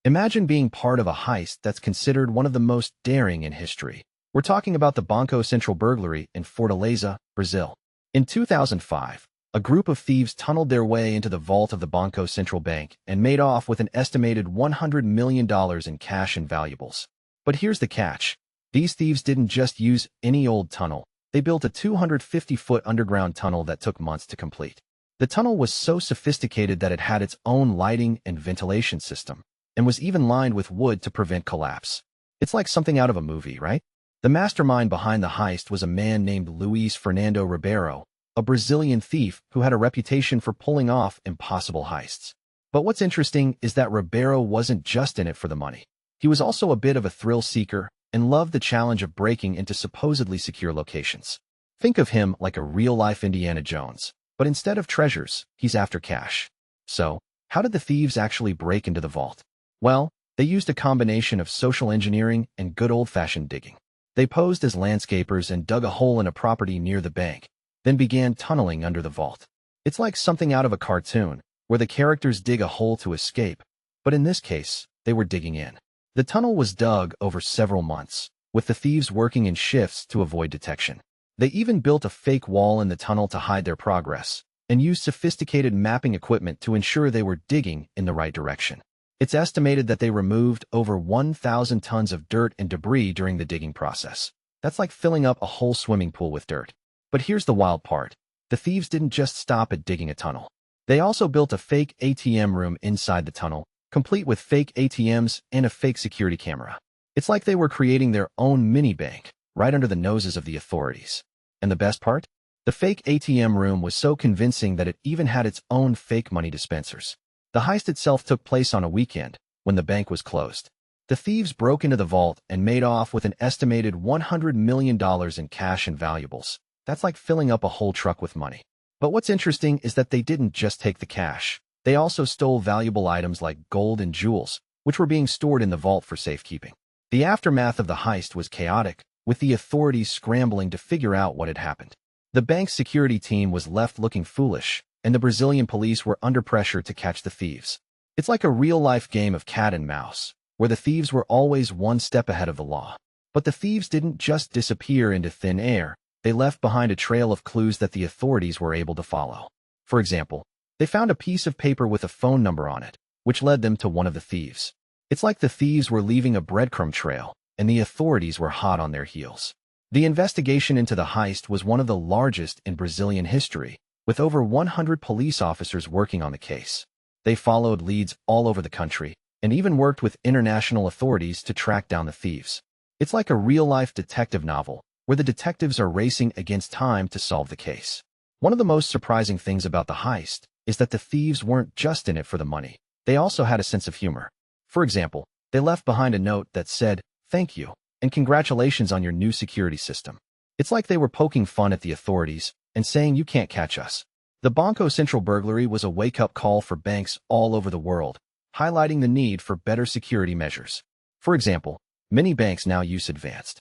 Imagine being part of a heist that's considered one of the most daring in history. We're talking about the Banco Central burglary in Fortaleza, Brazil. In 2005, a group of thieves tunneled their way into the vault of the Banco Central Bank and made off with an estimated $100 million in cash and valuables. But here's the catch. These thieves didn't just use any old tunnel. They built a 250-foot underground tunnel that took months to complete. The tunnel was so sophisticated that it had its own lighting and ventilation system, and was even lined with wood to prevent collapse. It's like something out of a movie, right? The mastermind behind the heist was a man named Luis Fernando Ribeiro, a Brazilian thief who had a reputation for pulling off impossible heists. But what's interesting is that Ribeiro wasn't just in it for the money. He was also a bit of a thrill seeker and loved the challenge of breaking into supposedly secure locations. Think of him like a real-life Indiana Jones, but instead of treasures, he's after cash. So, how did the thieves actually break into the vault? Well, they used a combination of social engineering and good old-fashioned digging. They posed as landscapers and dug a hole in a property near the bank, then began tunneling under the vault. It's like something out of a cartoon, where the characters dig a hole to escape, but in this case, they were digging in. The tunnel was dug over several months, with the thieves working in shifts to avoid detection. They even built a fake wall in the tunnel to hide their progress, and used sophisticated mapping equipment to ensure they were digging in the right direction. It's estimated that they removed over 1,000 tons of dirt and debris during the digging process. That's like filling up a whole swimming pool with dirt. But here's the wild part. The thieves didn't just stop at digging a tunnel. They also built a fake ATM room inside the tunnel, complete with fake ATMs and a fake security camera. It's like they were creating their own mini-bank, right under the noses of the authorities. And the best part? The fake ATM room was so convincing that it even had its own fake money dispensers. The heist itself took place on a weekend, when the bank was closed. The thieves broke into the vault and made off with an estimated $100 million in cash and valuables. That's like filling up a whole truck with money. But what's interesting is that they didn't just take the cash. They also stole valuable items like gold and jewels, which were being stored in the vault for safekeeping. The aftermath of the heist was chaotic, with the authorities scrambling to figure out what had happened. The bank's security team was left looking foolish, and the Brazilian police were under pressure to catch the thieves. It's like a real-life game of cat and mouse, where the thieves were always one step ahead of the law. But the thieves didn't just disappear into thin air. They left behind a trail of clues that the authorities were able to follow. For example, they found a piece of paper with a phone number on it, which led them to one of the thieves. It's like the thieves were leaving a breadcrumb trail, and the authorities were hot on their heels. The investigation into the heist was one of the largest in Brazilian history, with over 100 police officers working on the case. They followed leads all over the country, and even worked with international authorities to track down the thieves. It's like a real-life detective novel, where the detectives are racing against time to solve the case. One of the most surprising things about the heist is that the thieves weren't just in it for the money. They also had a sense of humor. For example, they left behind a note that said, "Thank you, and congratulations on your new security system." It's like they were poking fun at the authorities and saying, "You can't catch us." The Banco Central burglary was a wake-up call for banks all over the world, highlighting the need for better security measures. For example, many banks now use advanced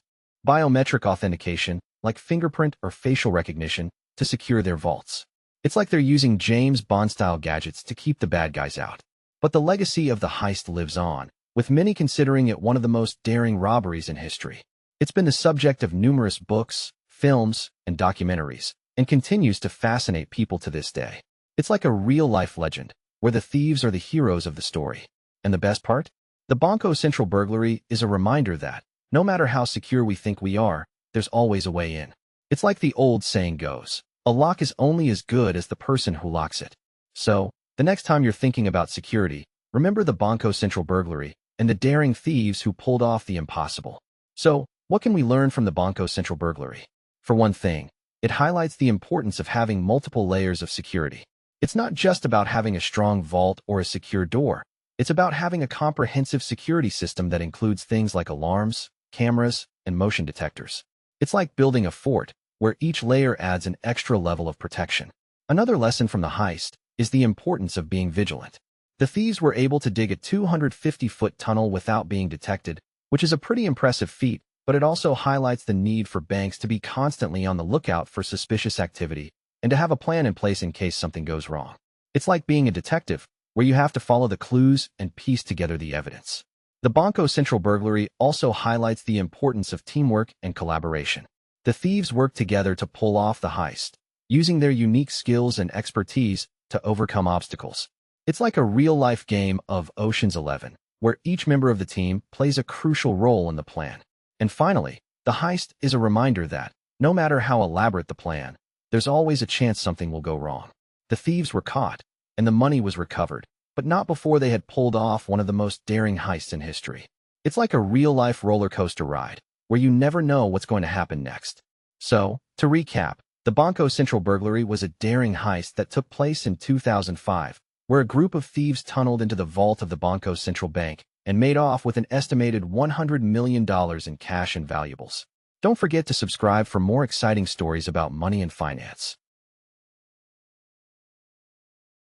biometric authentication, like fingerprint or facial recognition, to secure their vaults. It's like they're using James Bond-style gadgets to keep the bad guys out. But the legacy of the heist lives on, with many considering it one of the most daring robberies in history. It's been the subject of numerous books, films, and documentaries, and continues to fascinate people to this day. It's like a real-life legend, where the thieves are the heroes of the story. And the best part? The Banco Central burglary is a reminder that, no matter how secure we think we are, there's always a way in. It's like the old saying goes, a lock is only as good as the person who locks it. So, the next time you're thinking about security, remember the Banco Central burglary and the daring thieves who pulled off the impossible. So, what can we learn from the Banco Central burglary? For one thing, it highlights the importance of having multiple layers of security. It's not just about having a strong vault or a secure door. It's about having a comprehensive security system that includes things like alarms, cameras, and motion detectors. It's like building a fort, where each layer adds an extra level of protection. Another lesson from the heist is the importance of being vigilant. The thieves were able to dig a 250-foot tunnel without being detected, which is a pretty impressive feat, but it also highlights the need for banks to be constantly on the lookout for suspicious activity and to have a plan in place in case something goes wrong. It's like being a detective, where you have to follow the clues and piece together the evidence. The Banco Central burglary also highlights the importance of teamwork and collaboration. The thieves worked together to pull off the heist, using their unique skills and expertise to overcome obstacles. It's like a real-life game of Ocean's 11, where each member of the team plays a crucial role in the plan. And finally, the heist is a reminder that, no matter how elaborate the plan, there's always a chance something will go wrong. The thieves were caught, and the money was recovered, but not before they had pulled off one of the most daring heists in history. It's like a real-life roller coaster ride, where you never know what's going to happen next. So, to recap, the Banco Central burglary was a daring heist that took place in 2005, where a group of thieves tunneled into the vault of the Banco Central Bank and made off with an estimated $100 million in cash and valuables. Don't forget to subscribe for more exciting stories about money and finance.